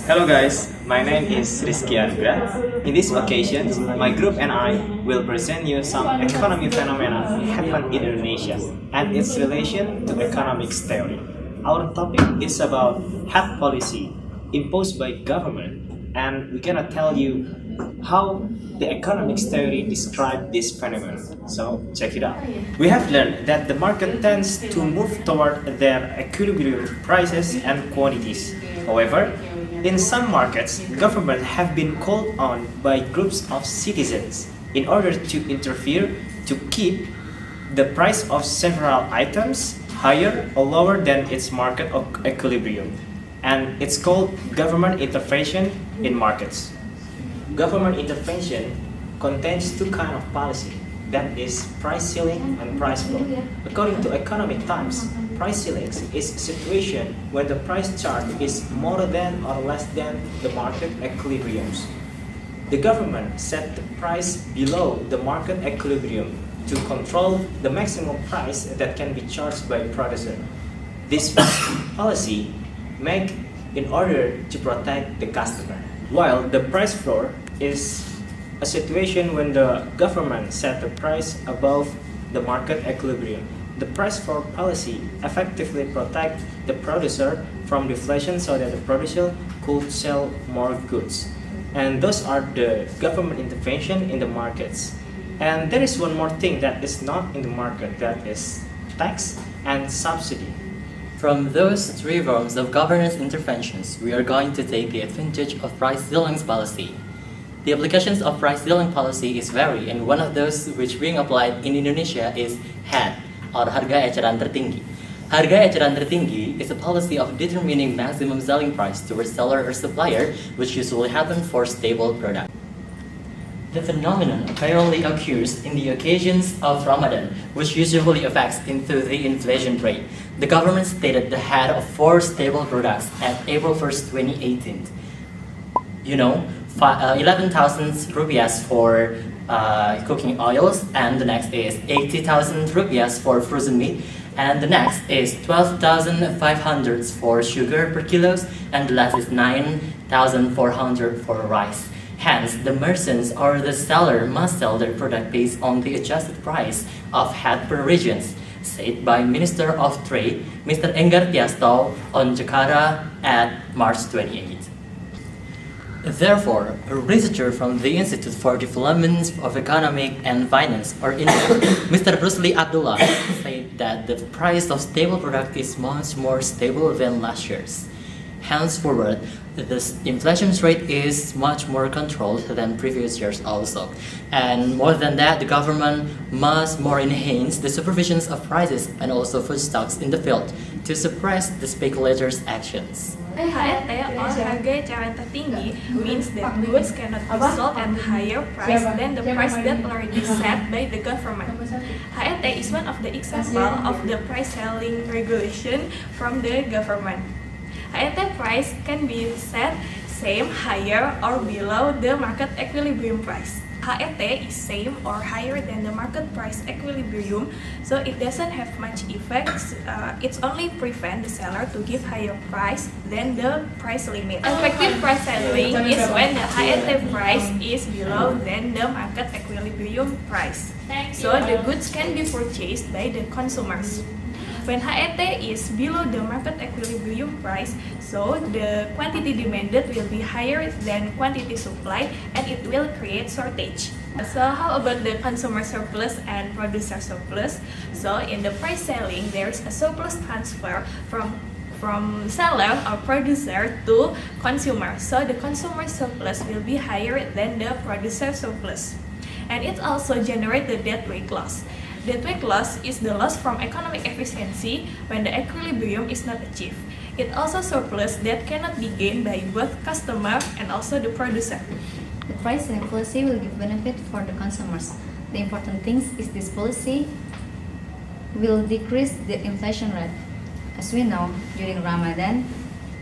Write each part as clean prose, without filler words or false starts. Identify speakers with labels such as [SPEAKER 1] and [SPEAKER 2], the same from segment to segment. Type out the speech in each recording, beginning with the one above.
[SPEAKER 1] Hello guys, my name is Rizky Anugrah. In this occasion, my group and I will present you some economy phenomena happen in Indonesia and its relation to economics theory. Our topic is about health policy imposed by government, and we're gonna tell you how the economics theory describe this phenomenon. So check it out. We have learned that the market tends to move toward their equilibrium prices and quantities. However, in some markets, governments have been called on by groups of citizens in order to interfere to keep the price of several items higher or lower than its market equilibrium. And it's called government intervention in markets. Government intervention contains two kinds of policy, that is price ceiling and price floor. According to economic times, price ceiling is a situation where the price chart is more than or less than the market equilibriums. The government set the price below the market equilibrium to control the maximum price that can be charged by producer. This policy made in order to protect the customer. While the price floor is a situation when the government set the price above the market equilibrium. The price floor policy effectively protects the producer from deflation so that the producer could sell more goods. And those are the government intervention in the markets. And there is one more thing that is not in the market, that is tax and subsidy.
[SPEAKER 2] From those three forms of governance interventions, we are going to take the advantage of price ceiling policy. The applications of price ceiling policy is vary, and one of those which being applied in Indonesia is HET, or Harga Eceran Tertinggi. Harga Eceran Tertinggi is a policy of determining maximum selling price to a seller or supplier, which usually happens for stable product. The phenomenon apparently occurs in the occasions of Ramadan, which usually affects into the inflation rate. The government stated the head of 4 stable products at April 1st, 2018. 11,000 rupiahs for cooking oils, and the next is 80,000 rupiahs for frozen meat, and the next is 12,500 for sugar per kilos, and the last is 9,400 for rice. Hence, the merchants or the seller must sell their product based on the adjusted price of head per regions, said by Minister of Trade, Mr. Enggar Tiasto on Jakarta at March 28. Therefore, a researcher from the Institute for Development of Economic and Finance, or INEF, Mr. Rusli Abdullah, said that the price of stable product is much more stable than last year's. Henceforward, the inflation rate is much more controlled than previous years also. And more than that, the government must more enhance the supervisions of prices and also food stocks in the field to suppress the speculators' actions.
[SPEAKER 3] HET or Harga Eceran Tertinggi means that goods cannot be sold at higher price than the price that already set by the government. HET is one of the example of the price selling regulation from the government. HET price can be set same, higher, or below the market equilibrium price. HET is same or higher than the market price equilibrium, so it doesn't have much effects. It's only prevent the seller to give higher price than the price limit. Effective price selling is when the HET price is below than the market equilibrium price, so the goods can be purchased by the consumers. When HET is below the market equilibrium price, so the quantity demanded will be higher than quantity supplied, and it will create shortage. So how about the consumer surplus and producer surplus? So in the price selling, there is a surplus transfer from seller or producer to consumer. So the consumer surplus will be higher than the producer surplus. And it also generates the deadweight loss. Deadweight loss is the loss from economic efficiency when the equilibrium is not achieved. It also surplus that cannot be gained by both customer and also the producer.
[SPEAKER 4] The price selling policy will give benefit for the consumers. The important thing is this policy will decrease the inflation rate. As we know, during Ramadan,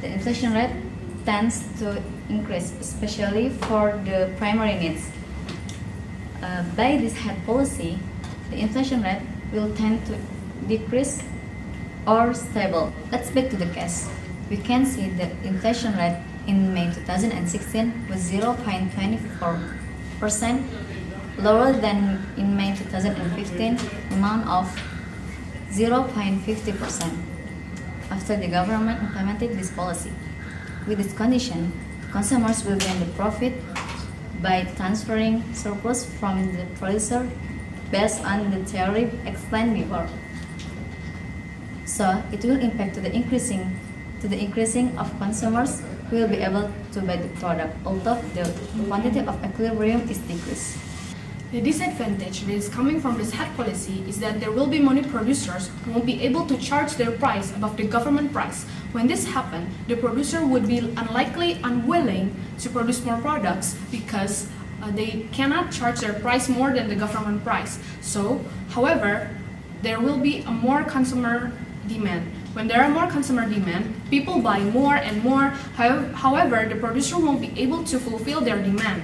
[SPEAKER 4] the inflation rate tends to increase, especially for the primary needs. By this HET policy, the inflation rate will tend to decrease or stable. Let's back to the case. We can see the inflation rate in May 2016 was 0.24%, lower than in May 2015 amount of 0.50% after the government implemented this policy. With this condition, consumers will gain the profit by transferring surplus from the producer based on the theory explained before. So it will impact to the increasing of consumers who will be able to buy the product, although the quantity of equilibrium is decreased.
[SPEAKER 5] The disadvantage that is coming from this HAT policy is that there will be many producers who won't be able to charge their price above the government price. When this happens, the producer would be unwilling to produce more products because they cannot charge their price more than the government price. So, however, there will be a more consumer demand. When there are more consumer demand, people buy more and more. However, the producer won't be able to fulfill their demand.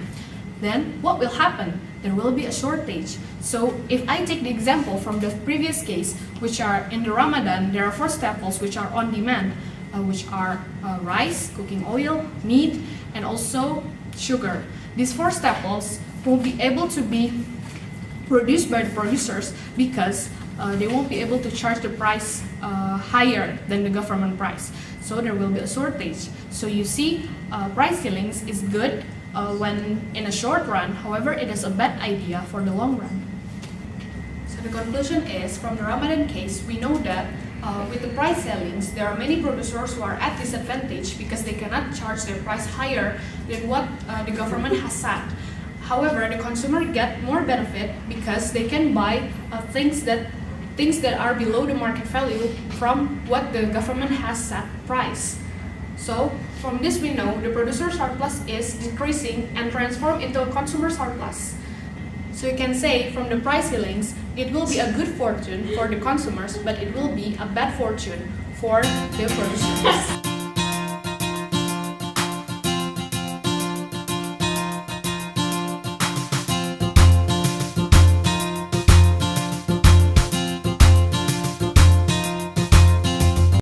[SPEAKER 5] Then what will happen? There will be a shortage. So if I take the example from the previous case, which are in the Ramadan, there are 4 staples which are on demand, which are rice, cooking oil, meat, and also sugar. These 4 staples won't be able to be produced by the producers because they won't be able to charge the price higher than the government price. So there will be a shortage. So you see, price ceilings is good when in a short run, however, it is a bad idea for the long run. So the conclusion is, from the Ramadan case, we know that with the price ceilings, there are many producers who are at disadvantage because they cannot charge their price higher than what the government has set. However, the consumer get more benefit because they can buy things that are below the market value from what the government has set price. So from this we know the producer surplus is decreasing and transformed into a consumer surplus. So you can say from the price ceilings, it will be a good fortune for the consumers, but it will be a bad fortune for the producers.